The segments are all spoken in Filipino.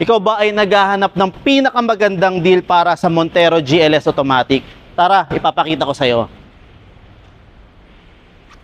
Ikaw ba ay naghahanap ng pinakamagandang deal para sa Montero GLS Automatic? Tara, ipapakita ko sa'yo.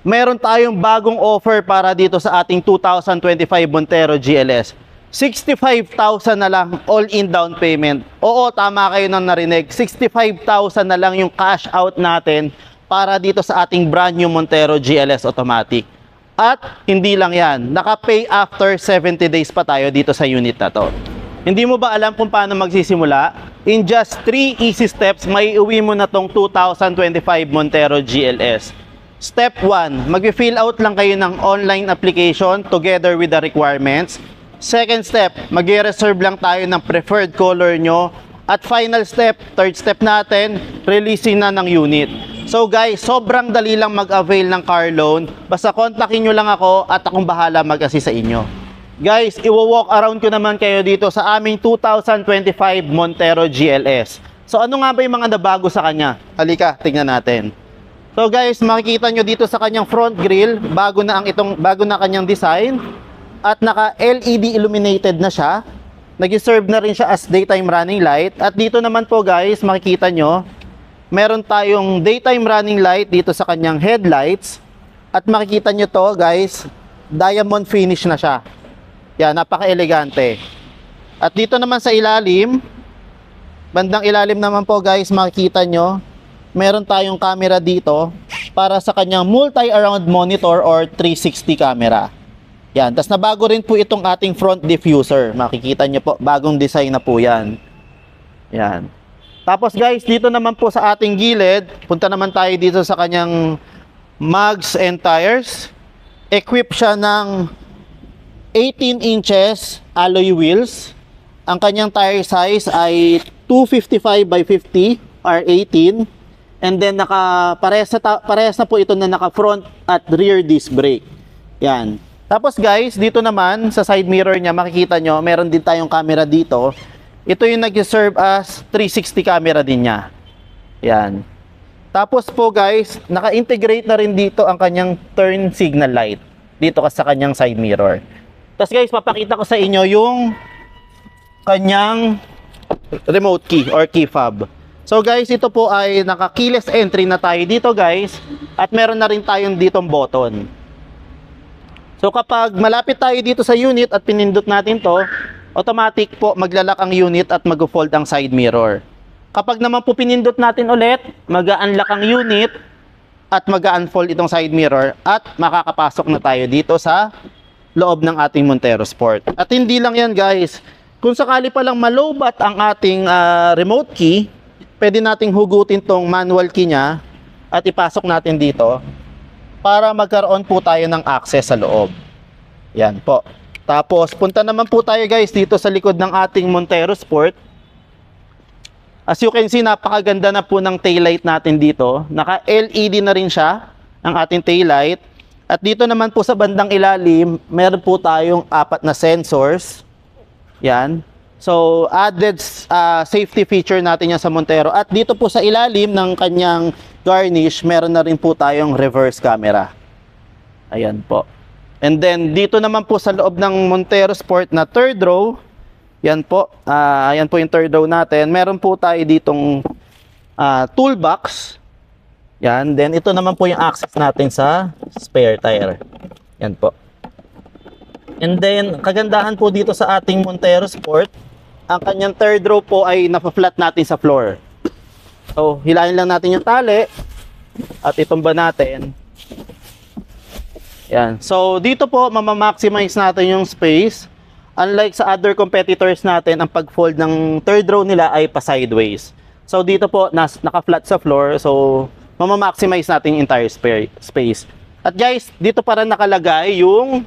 Meron tayong bagong offer para dito sa ating 2025 Montero GLS. 65,000 na lang all-in down payment. Oo, tama kayo nang narinig. 65,000 na lang yung cash out natin para dito sa ating brand new Montero GLS Automatic. At hindi lang yan, naka-pay after 70 days pa tayo dito sa unit na to. Hindi mo ba alam kung paano magsisimula? In just 3 easy steps, may uwi mo na tong 2025 Montero GLS. Step 1, mag-fill out lang kayo ng online application together with the requirements. Second step, mag-reserve lang tayo ng preferred color nyo. At final step, third step natin, releasing na ng unit. So guys, sobrang dali lang mag-avail ng car loan. Basta kontakin nyo lang ako at akong bahala mag-assist sa inyo. Guys, iwo-walk around ko naman kayo dito sa aming 2025 Montero GLS. So ano nga ba yung mga nabago sa kanya? Halika, tingnan natin. So guys, makikita nyo dito sa kanyang front grille, bago na kanyang design at naka LED illuminated na siya. Nag-serve na rin siya as daytime running light. At dito naman po guys, makikita nyo, meron tayong daytime running light dito sa kanyang headlights. At makikita nyo to guys, diamond finish na siya. Yan, napaka-elegante. At dito naman sa ilalim, bandang ilalim naman po guys, makikita nyo, meron tayong camera dito para sa kanyang multi-around monitor or 360 camera. Yan, tas nabago rin po itong ating front diffuser. Makikita nyo po, bagong design na po yan. Yan. Tapos guys, dito naman po sa ating gilid, punta naman tayo dito sa kanyang mugs and tires. Equip siya ng 18 inches alloy wheels. Ang kanyang tire size ay 255 by 50 R18. And then parehas na po ito na naka front at rear disc brake. Yan. Tapos guys, dito naman sa side mirror niya, makikita nyo, meron din tayong camera dito. Ito yung nag-serve as 360 camera din niya. Yan. Tapos po guys, naka-integrate na rin dito ang kanyang turn signal light. Dito sa kanyang side mirror. Tapos guys, papakita ko sa inyo yung kanyang remote key or key fob. So guys, ito po ay naka-keyless entry na tayo dito guys. At meron na rin tayong ditong button. So kapag malapit tayo dito sa unit at pinindot natin to, automatic po maglalak ang unit at mag-fold ang side mirror. Kapag naman po pinindot natin ulit, mag-unlock ang unit at mag-unfold itong side mirror at makakapasok na tayo dito sa loob ng ating Montero Sport. At hindi lang yan guys, kung sakali palang malobat ang ating remote key, pwede nating hugutin tong manual key nya at ipasok natin dito para magkaroon po tayo ng access sa loob. Yan po. Tapos punta naman po tayo guys dito sa likod ng ating Montero Sport. As you can see, napakaganda na po ng taillight natin dito. Naka LED na rin siya ang ating taillight. At dito naman po sa bandang ilalim, meron po tayong 4 na sensors. Yan. So, added safety feature natin yan sa Montero. At dito po sa ilalim ng kanyang garnish, meron na rin po tayong reverse camera. Ayan po. And then, dito naman po sa loob ng Montero Sport na third row, yan po. Ayan po yung third row natin. Meron po tayo ditong toolbox. Yan, then ito naman po yung access natin sa spare tire. Yan po. And then, kagandahan po dito sa ating Montero Sport, ang kanyang third row po ay napa-flat natin sa floor. So, hilahin lang natin yung tali at itumba natin. Yan. So, dito po, mamamaximize natin yung space. Unlike sa other competitors natin, ang pag-fold ng third row nila ay pa-sideways. So, dito po, naka-flat sa floor. So, mamamaximize natin yung entire space. At guys, dito para nakalagay yung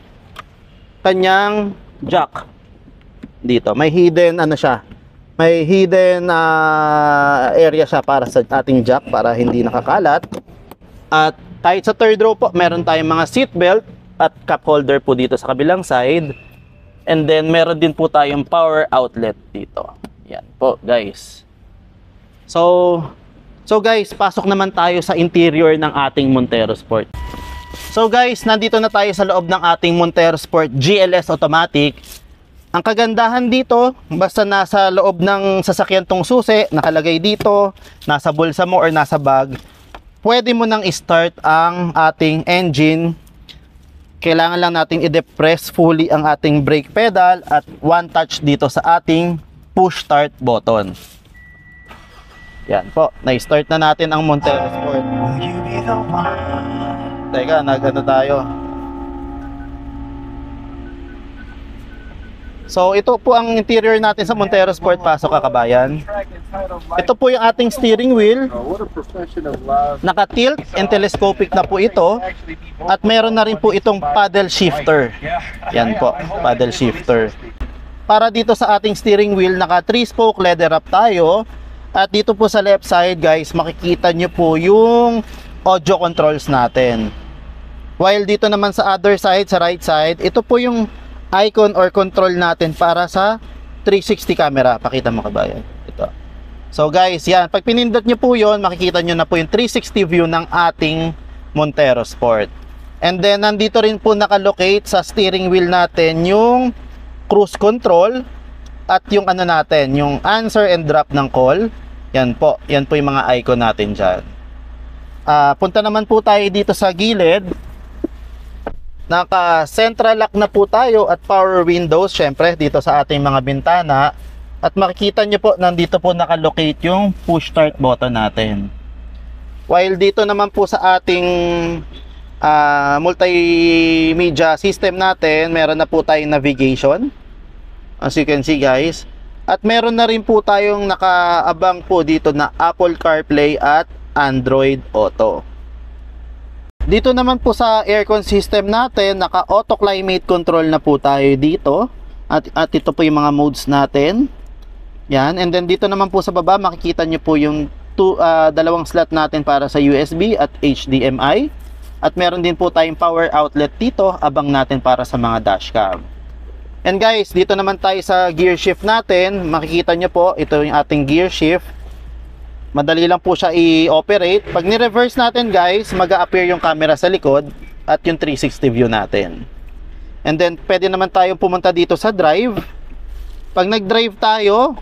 kanyang jack. Dito, may hidden siya. May hidden area siya para sa ating jack para hindi nakakalat. At kahit sa third row po, meron tayong mga seat belt at cup holder po dito sa kabilang side. And then meron din po tayong power outlet dito. Yan po, guys. So guys, pasok naman tayo sa interior ng ating Montero Sport. So guys, nandito na tayo sa loob ng ating Montero Sport GLS Automatic. Ang kagandahan dito, basta nasa loob ng sasakyan tong susi, nakalagay dito, nasa bulsa mo or nasa bag, pwede mo nang i-start ang ating engine. Kailangan lang natin i-depress fully ang ating brake pedal at one touch dito sa ating push start button. Yan po, na-start na natin ang Montero Sport. Teka, nag-ano tayo. So ito po ang interior natin sa Montero Sport. Pasok ka, kabayan. Ito po yung ating steering wheel. Naka-tilt and telescopic na po ito. At meron na rin po itong paddle shifter. Yan po, paddle shifter. Para dito sa ating steering wheel, naka 3-spoke leather wrap tayo. At dito po sa left side, guys, makikita nyo po yung audio controls natin. While dito naman sa other side, sa right side, ito po yung icon or control natin para sa 360 camera. Pakita mo, kabayan. Ito. So guys, yan. Pag pinindot nyo po yun, makikita nyo na po yung 360 view ng ating Montero Sport. And then, nandito rin po nakalocate sa steering wheel natin yung cruise control at yung ano natin, yung answer and drop ng call. Yan po. Yan po yung mga icon natin dyan. Punta naman po tayo dito sa gilid. Naka central lock na po tayo at power windows syempre dito sa ating mga bintana. At makikita nyo po, nandito po nakalocate yung push start button natin. While dito naman po sa ating multimedia system natin, meron na po tayong navigation, as you can see, guys. At meron na rin po tayong nakaabang po dito na Apple CarPlay at Android Auto. Dito naman po sa aircon system natin, naka auto climate control na po tayo dito. At ito po yung mga modes natin. Yan. And then dito naman po sa baba, makikita nyo po yung dalawang slot natin para sa USB at HDMI. At meron din po tayong power outlet dito, abang natin para sa mga dashcam. And guys, dito naman tayo sa gear shift natin. Makikita nyo po, ito yung ating gear shift. Madali lang po siya i-operate. Pag ni-reverse natin, guys, mag-a-appear yung camera sa likod at yung 360 view natin. And then, pwede naman tayong pumunta dito sa drive. Pag nag-drive tayo,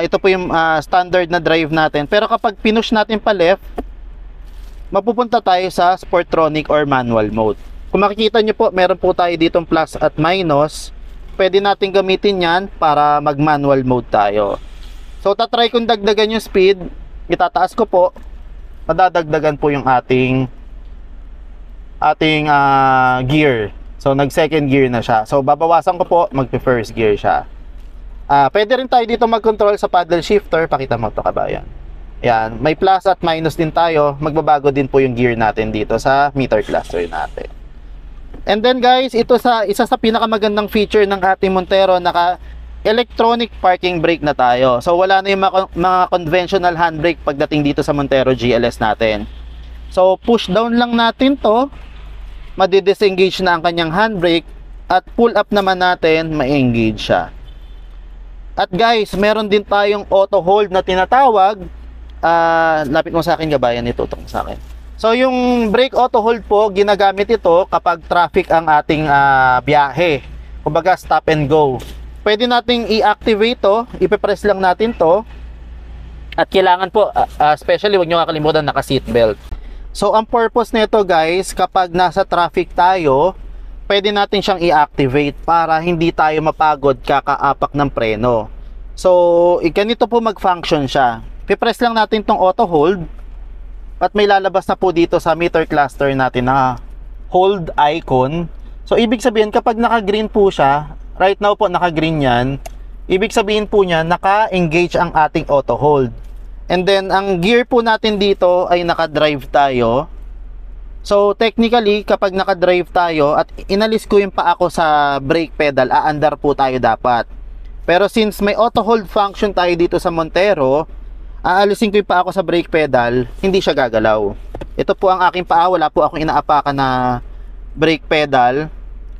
ito po yung standard na drive natin. Pero kapag pinush natin pa left, mapupunta tayo sa Sportronic or manual mode. Kung makikita nyo po, meron po tayo ditong plus at minus. Pwede natin gamitin yan para mag-manual mode tayo. So, tatry kong dagdagan yung speed. Itataas ko po, madadagdagan po yung ating gear. So nag second gear na siya. So babawasan ko po, mag first gear siya. Pwede rin tayo dito mag-control sa paddle shifter. Pakita mo to, kabayan. Yan, may plus at minus din tayo. Magbabago din po yung gear natin dito sa meter cluster natin. And then guys, ito isa sa pinakamagandang feature ng ating Montero, naka electronic parking brake na tayo. So wala na yung mga conventional handbrake pagdating dito sa Montero GLS natin. So push down lang natin to, madi-disengage na ang kanyang handbrake, at pull up naman natin, ma-engage siya. At guys, meron din tayong auto hold na tinatawag. Lapit mo sa akin, kabayan, itutok sa akin. So yung brake auto hold po, ginagamit ito kapag traffic ang ating biyahe. Kumbaga stop and go. Pwede nating i-activate to, ipe-press lang natin to. At kailangan po, especially huwag nyo kakalimutan, naka seatbelt. So ang purpose nito, guys, kapag nasa traffic tayo, pwede natin siyang i-activate para hindi tayo mapagod kakaapak ng preno. So ganito po mag-function siya. Ipe-press lang natin tong auto hold at may lalabas na po dito sa meter cluster natin na hold icon. So ibig sabihin, kapag naka-green po siya, right now po naka-green yan, ibig sabihin po niya naka-engage ang ating auto hold. And then ang gear po natin dito ay naka-drive tayo. So technically, kapag naka-drive tayo at inalis ko yung paa ko sa brake pedal, aandar po tayo dapat. Pero since may auto hold function tayo dito sa Montero, aalisin ko yung paa ko sa brake pedal, hindi siya gagalaw. Ito po ang aking paa, wala po akong inaapakan na brake pedal,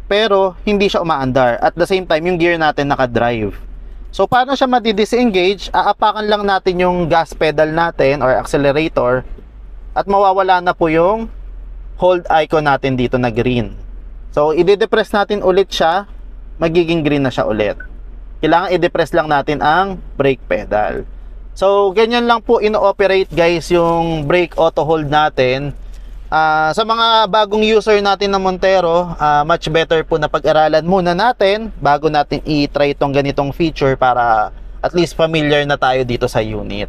pero hindi siya umaandar. At the same time, yung gear natin naka-drive. So paano siya madi-disengage? Aapakan lang natin yung gas pedal natin or accelerator at mawawala na po yung hold icon natin dito na green. So i-depress natin ulit siya, magiging green na siya ulit. kailangan i-depress lang natin ang brake pedal. So, ganyan lang po ino-operate guys yung brake auto hold natin. Sa mga bagong user natin ng Montero, much better po na pag-aralan muna natin bago natin i-try itong ganitong feature para at least familiar na tayo dito sa unit.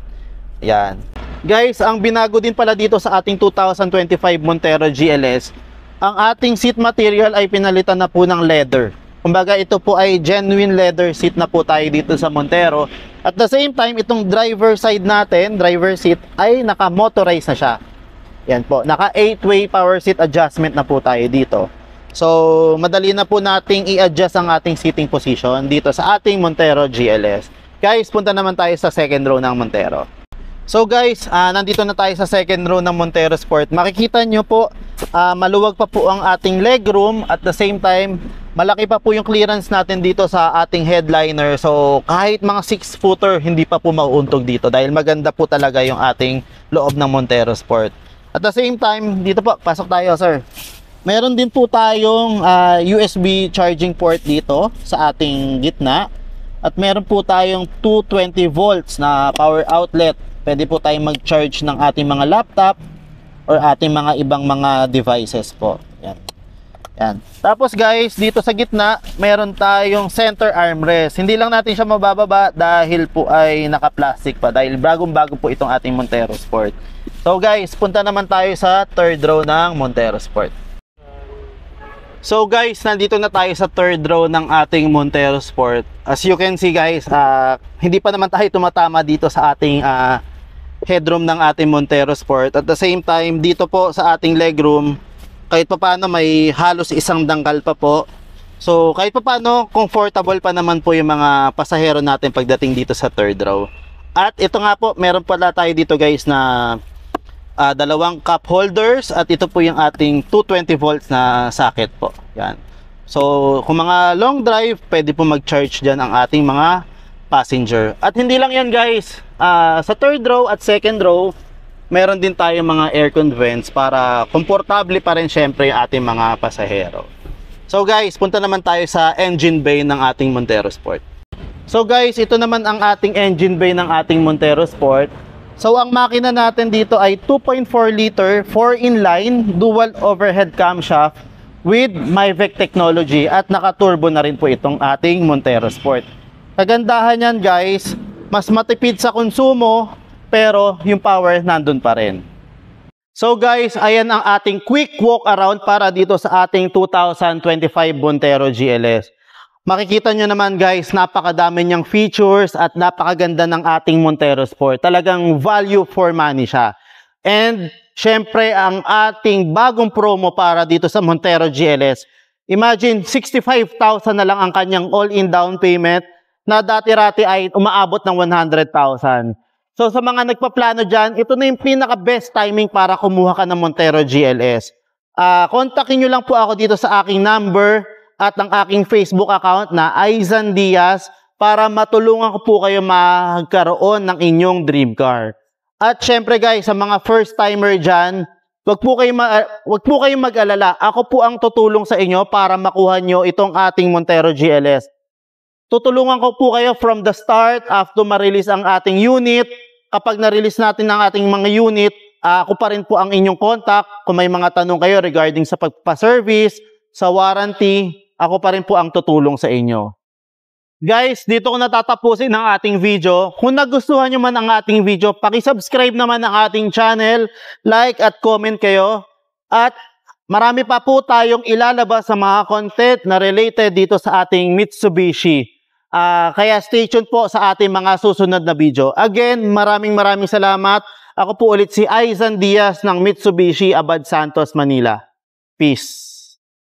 Yan. Guys, ang binago din pala dito sa ating 2025 Montero GLS, ang ating seat material ay pinalitan na po ng leather. Kumbaga ito po ay genuine leather seat na po tayo dito sa Montero. At the same time, itong driver side natin, driver seat, ay naka-motorize na siya. Yan po, naka 8-way power seat adjustment na po tayo dito. So, madali na po nating i-adjust ang ating seating position dito sa ating Montero GLS. Guys, punta naman tayo sa second row ng Montero. So guys, nandito na tayo sa second row ng Montero Sport. Makikita nyo po, maluwag pa po ang ating legroom. At the same time, malaki pa po yung clearance natin dito sa ating headliner. So kahit mga 6-footer, hindi pa po mauuntog dito dahil maganda po talaga yung ating loob ng Montero Sport. At the same time, dito po, pasok tayo sir. Meron din po tayong USB charging port dito sa ating gitna. At meron po tayong 220 volts na power outlet. Pwede po tayong mag-charge ng ating mga laptop or ating mga ibang mga devices po. Yan. Yan. Tapos guys, dito sa gitna, meron tayong center armrest. Hindi lang natin siya mabababa dahil po ay naka-plastic pa. Dahil bagong-bago po itong ating Montero Sport. So guys, punta naman tayo sa third row ng Montero Sport. So guys, nandito na tayo sa third row ng ating Montero Sport. As you can see guys, hindi pa naman tayo tumatama dito sa ating headroom ng ating Montero Sport. At the same time, dito po sa ating legroom, kahit pa paano may halos isang dangkal pa po. So kahit pa paano, comfortable pa naman po yung mga pasahero natin pagdating dito sa third row. At ito nga po, meron pala tayo dito guys na dalawang cup holders at ito po yung ating 220 volts na socket po. Yan. So kung mga long drive, pwede po mag-charge dyan ang ating mga passenger. At hindi lang yan guys, sa third row at second row, meron din tayong mga aircon vents para komportable pa rin syempre yung ating mga pasahero. So guys, punta naman tayo sa engine bay ng ating Montero Sport. So guys, ito naman ang ating engine bay ng ating Montero Sport. So ang makina natin dito ay 2.4 liter, 4 inline, dual overhead camshaft with MyVec technology at naka-turbo na rin po itong ating Montero Sport. Kagandahan yan guys, mas matipid sa konsumo pero yung power nandun pa rin. So guys, ayan ang ating quick walk around para dito sa ating 2025 Montero GLS. Makikita nyo naman guys, napakadami niyang features at napakaganda ng ating Montero Sport. Talagang value for money siya. And syempre ang ating bagong promo para dito sa Montero GLS. Imagine 65,000 na lang ang kanyang all-in down payment na dati-rati ay umaabot ng 100,000. So sa mga nagpaplano dyan, ito na yung pinaka-best timing para kumuha ka ng Montero GLS. Kontakin nyo lang po ako dito sa aking number at ang aking Facebook account na Aizan Diaz para matulungan ko po kayo magkaroon ng inyong dream car. At syempre guys, sa mga first timer dyan, wag po kayong mag-alala. Ako po ang tutulong sa inyo para makuha nyo itong ating Montero GLS. Tutulungan ko po kayo from the start after ma-release ang ating unit. Kapag na-release natin ang ating mga unit, ako pa rin po ang inyong contact. Kung may mga tanong kayo regarding sa pagpa-service, sa warranty, ako pa rin po ang tutulong sa inyo. Guys, dito ko natatapusin ang ating video. Kung nagustuhan nyo man ang ating video, pakisubscribe naman ang ating channel, like at comment kayo. At marami pa po tayong ilalabas sa mga content na related dito sa ating Mitsubishi. Kaya stay tuned po sa ating mga susunod na video. Again, maraming salamat. Ako po ulit si Aizan Diaz ng Mitsubishi Abad Santos, Manila. Peace.